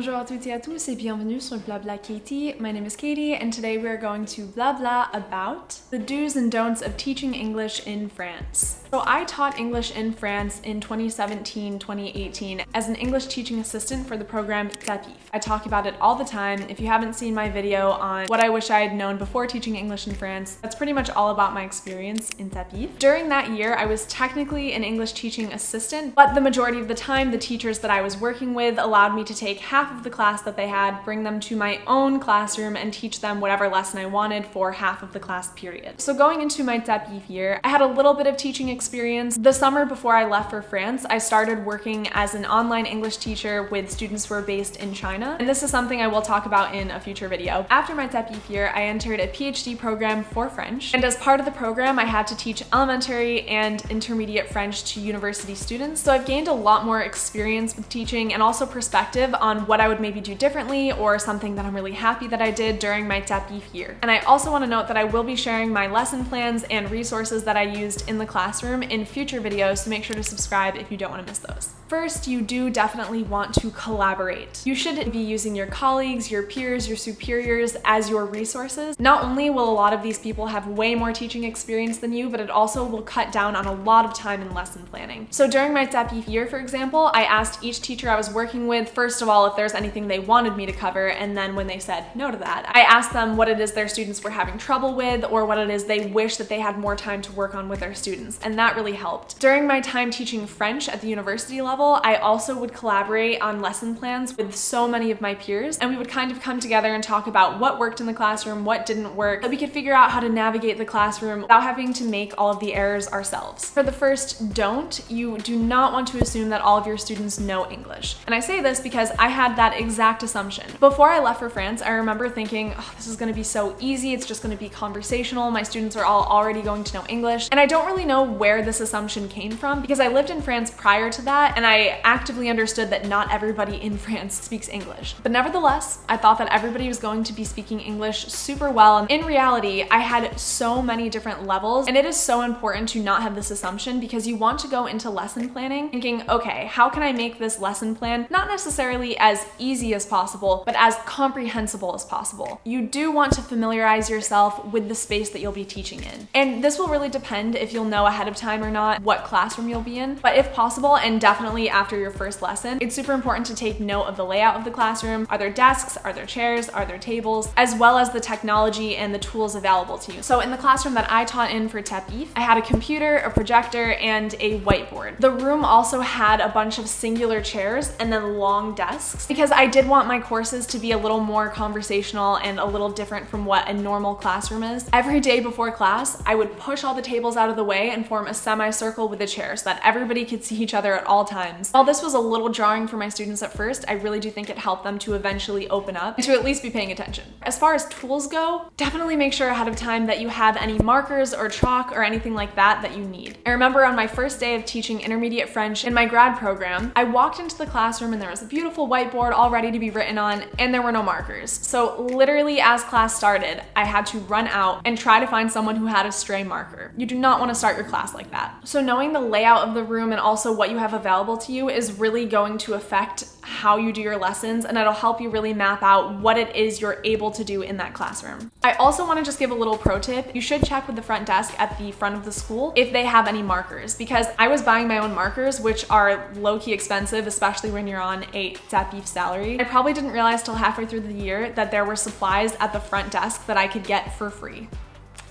Bonjour à toutes et à tous et bienvenue sur Blabla Katie. My name is Katie and today we are going to blabla about the do's and don'ts of teaching English in France. So I taught English in France in 2017-2018 as an English teaching assistant for the program TAPIF. I talk about it all the time. If you haven't seen my video on what I wish I had known before teaching English in France, that's pretty much all about my experience in TAPIF. During that year, I was technically an English teaching assistant, but the majority of the time, the teachers that I was working with allowed me to take half of the class that they had, bring them to my own classroom, and teach them whatever lesson I wanted for half of the class period. So going into my TAPIF year, I had a little bit of teaching experience. The summer before I left for France, I started working as an online English teacher with students who are based in China, and this is something I will talk about in a future video. After my TAPIF year, I entered a PhD program for French, and as part of the program, I had to teach elementary and intermediate French to university students, so I've gained a lot more experience with teaching and also perspective on what I would maybe do differently or something that I'm really happy that I did during my TAPIF year. And I also want to note that I will be sharing my lesson plans and resources that I used in the classroom in future videos, so make sure to subscribe if you don't want to miss those. First, you do definitely want to collaborate. You should be using your colleagues, your peers, your superiors as your resources. Not only will a lot of these people have way more teaching experience than you, but it also will cut down on a lot of time in lesson planning. So during my TAPIF year, for example, I asked each teacher I was working with, first of all, if there's anything they wanted me to cover, and then when they said no to that, I asked them what it is their students were having trouble with or what it is they wish that they had more time to work on with their students, and that really helped. During my time teaching French at the university level, I also would collaborate on lesson plans with so many of my peers, and we would kind of come together and talk about what worked in the classroom, what didn't work, so we could figure out how to navigate the classroom without having to make all of the errors ourselves. For the first don't, you do not want to assume that all of your students know English. And I say this because I had that exact assumption. Before I left for France, I remember thinking, oh, this is gonna be so easy, it's just gonna be conversational, my students are all already going to know English. And I don't really know where this assumption came from because I lived in France prior to that, and I actively understood that not everybody in France speaks English. But nevertheless, I thought that everybody was going to be speaking English super well. And in reality, I had so many different levels, and it is so important to not have this assumption because you want to go into lesson planning thinking, okay, how can I make this lesson plan not necessarily as easy as possible, but as comprehensible as possible. You do want to familiarize yourself with the space that you'll be teaching in. And this will really depend if you'll know ahead of time or not what classroom you'll be in. But if possible, and definitely after your first lesson, it's super important to take note of the layout of the classroom. Are there desks? Are there chairs? Are there tables? As well as the technology and the tools available to you. So in the classroom that I taught in for TAPIF, I had a computer, a projector, and a whiteboard. The room also had a bunch of singular chairs and then long desks because I did want my courses to be a little more conversational and a little different from what a normal classroom is. Every day before class, I would push all the tables out of the way and form a semicircle with the chairs so that everybody could see each other at all times. While this was a little jarring for my students at first, I really do think it helped them to eventually open up and to at least be paying attention. As far as tools go, definitely make sure ahead of time that you have any markers or chalk or anything like that that you need. I remember on my first day of teaching intermediate French in my grad program, I walked into the classroom and there was a beautiful whiteboard all ready to be written on, and there were no markers. So literally as class started, I had to run out and try to find someone who had a stray marker. You do not want to start your class like that. So knowing the layout of the room and also what you have available to you is really going to affect how you do your lessons, and it'll help you really map out what it is you're able to do in that classroom. I also want to just give a little pro tip. You should check with the front desk at the front of the school if they have any markers, because I was buying my own markers, which are low-key expensive, especially when you're on a TAPIF salary. I probably didn't realize till halfway through the year that there were supplies at the front desk that I could get for free.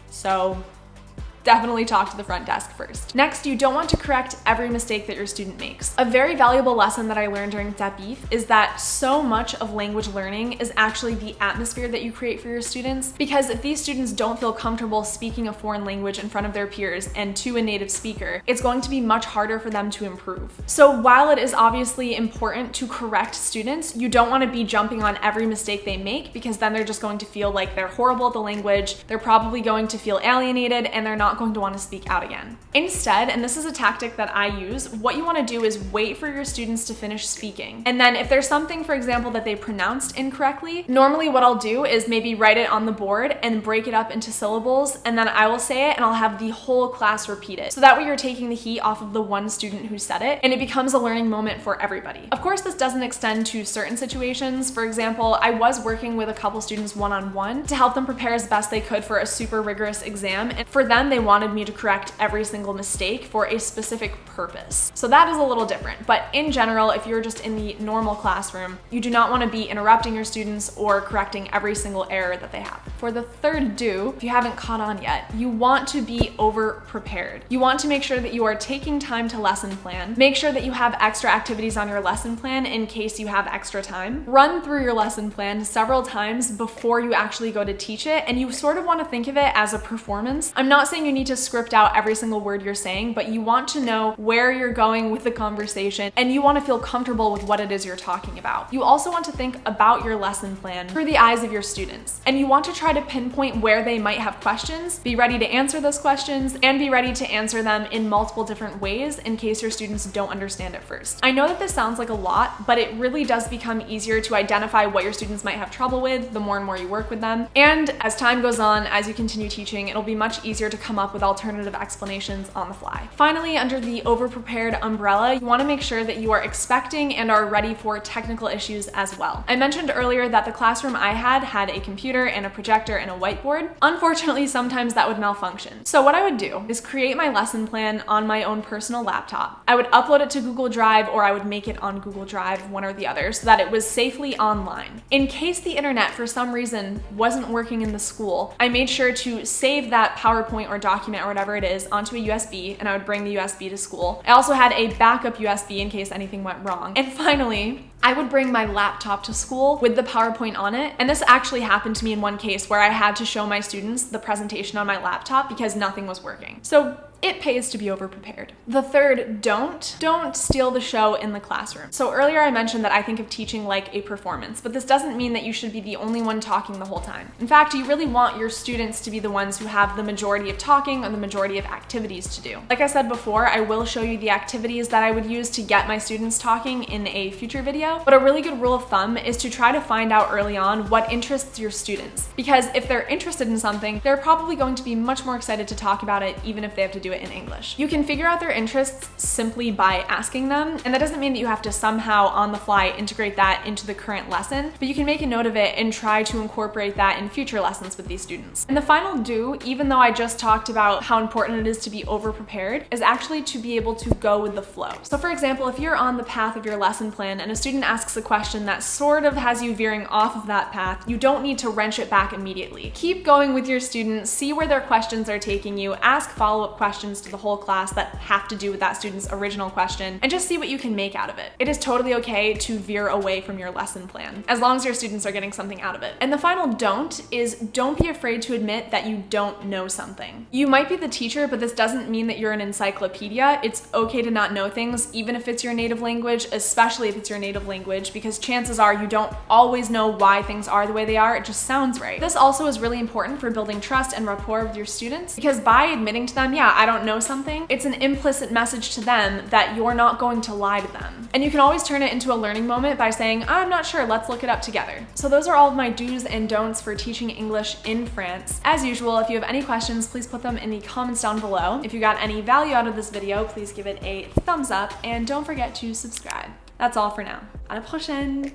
So definitely talk to the front desk first. Next, you don't want to correct every mistake that your student makes. A very valuable lesson that I learned during TAPIF is that so much of language learning is actually the atmosphere that you create for your students, because if these students don't feel comfortable speaking a foreign language in front of their peers and to a native speaker, it's going to be much harder for them to improve. So while it is obviously important to correct students, you don't want to be jumping on every mistake they make, because then they're just going to feel like they're horrible at the language, they're probably going to feel alienated, and they're not not going to want to speak out again. Instead, and this is a tactic that I use, what you want to do is wait for your students to finish speaking. And then if there's something, for example, that they pronounced incorrectly, normally what I'll do is maybe write it on the board and break it up into syllables, and then I will say it and I'll have the whole class repeat it. So that way you're taking the heat off of the one student who said it, and it becomes a learning moment for everybody. Of course, this doesn't extend to certain situations. For example, I was working with a couple students one-on-one to help them prepare as best they could for a super rigorous exam, and for them, they wanted me to correct every single mistake for a specific purpose. So that is a little different, but in general, if you're just in the normal classroom, you do not want to be interrupting your students or correcting every single error that they have. For the third do, if you haven't caught on yet, you want to be over-prepared. You want to make sure that you are taking time to lesson plan. Make sure that you have extra activities on your lesson plan in case you have extra time. Run through your lesson plan several times before you actually go to teach it, and you sort of want to think of it as a performance. I'm not saying you need to script out every single word you're saying, but you want to know where you're going with the conversation, and you want to feel comfortable with what it is you're talking about. You also want to think about your lesson plan through the eyes of your students, and you want to try to pinpoint where they might have questions, be ready to answer those questions, and be ready to answer them in multiple different ways in case your students don't understand at first. I know that this sounds like a lot, but it really does become easier to identify what your students might have trouble with the more and more you work with them. And as time goes on, as you continue teaching, it'll be much easier to come up with alternative explanations on the fly. Finally, under the over-prepared umbrella, you want to make sure that you are expecting and are ready for technical issues as well. I mentioned earlier that the classroom I had a computer and a projector and a whiteboard. Unfortunately, sometimes that would malfunction. So what I would do is create my lesson plan on my own personal laptop. I would upload it to Google Drive, or I would make it on Google Drive, one or the other, so that it was safely online. In case the internet for some reason wasn't working in the school, I made sure to save that PowerPoint or document or whatever it is onto a USB, and I would bring the USB to school. I also had a backup USB in case anything went wrong. And finally, I would bring my laptop to school with the PowerPoint on it. And this actually happened to me in one case where I had to show my students the presentation on my laptop because nothing was working. So it pays to be over-prepared. The third don't steal the show in the classroom. So earlier I mentioned that I think of teaching like a performance, but this doesn't mean that you should be the only one talking the whole time. In fact, you really want your students to be the ones who have the majority of talking or the majority of activities to do. Like I said before, I will show you the activities that I would use to get my students talking in a future video, but a really good rule of thumb is to try to find out early on what interests your students. Because if they're interested in something, they're probably going to be much more excited to talk about it, even if they have to do it in English. You can figure out their interests simply by asking them, and that doesn't mean that you have to somehow on the fly integrate that into the current lesson, but you can make a note of it and try to incorporate that in future lessons with these students. And the final do, even though I just talked about how important it is to be over-prepared, is actually to be able to go with the flow. So for example, if you're on the path of your lesson plan and a student asks a question that sort of has you veering off of that path, you don't need to wrench it back immediately. Keep going with your students, see where their questions are taking you, ask follow-up questions to the whole class that have to do with that student's original question, and just see what you can make out of it. It is totally okay to veer away from your lesson plan, as long as your students are getting something out of it. And the final don't is don't be afraid to admit that you don't know something. You might be the teacher, but this doesn't mean that you're an encyclopedia. It's okay to not know things, even if it's your native language, especially if it's your native language, because chances are you don't always know why things are the way they are. It just sounds right. This also is really important for building trust and rapport with your students, because by admitting to them, yeah, I don't know something, it's an implicit message to them that you're not going to lie to them. And you can always turn it into a learning moment by saying, I'm not sure, let's look it up together. So those are all of my do's and don'ts for teaching English in France. As usual, if you have any questions, please put them in the comments down below. If you got any value out of this video, please give it a thumbs up and don't forget to subscribe. That's all for now. À la prochaine!